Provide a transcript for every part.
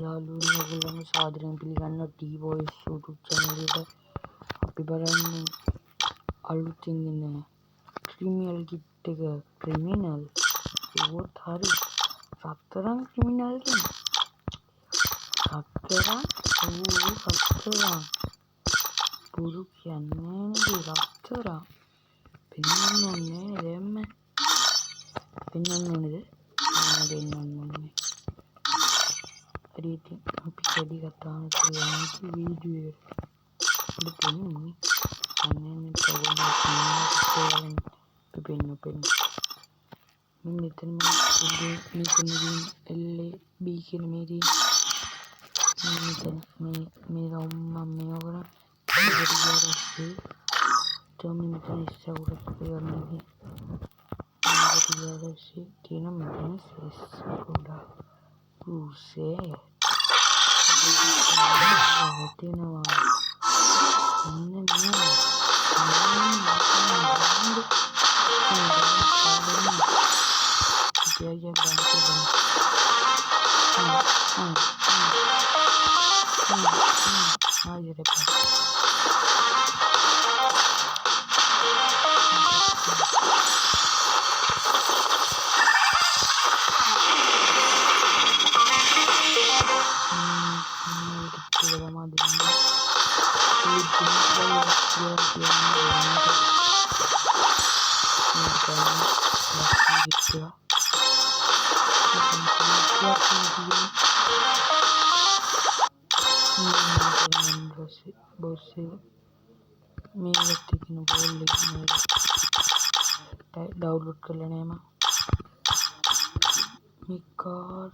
යාළුවනේ ඔයගොල්ලන්ව සාදරයෙන් පිළිගන්නවා T-Voice YouTube channel එකට. අපි බලන්නේ අලුතින් එන ක්‍රිමිනල් කිට් එක ක්‍රිමිනල් ඒවත් හරි රත්තරන් ක්‍රිමිනල් කියන්නේ රත්තරන් පුරු කියන්නේ නේද රත්තරන් පෙන්වන්න ඕනේ දැම්ම පෙන්වන්න ඕනේද පෙන්වන්න ඕනේ හරි අපි කැඩි කතාව කරන්නේ වීඩියෝ එකට දෙන්නේ අනේ තවම පෙන්න මෙන්න එතන මේ LB කියන මේ මේ රවුම් මේ වගේ තමයි මෙතන ඉස්සරහට කරන්නේ මේක තියෙන මෙතන සෙස් ගොඩා කුසේ තියෙනවා डाउनलोड कर लेने हैं मैं कार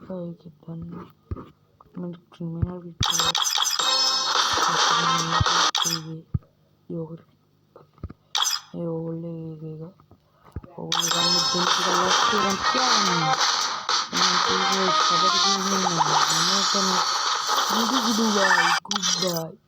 का क्रिमिनल Goodbye.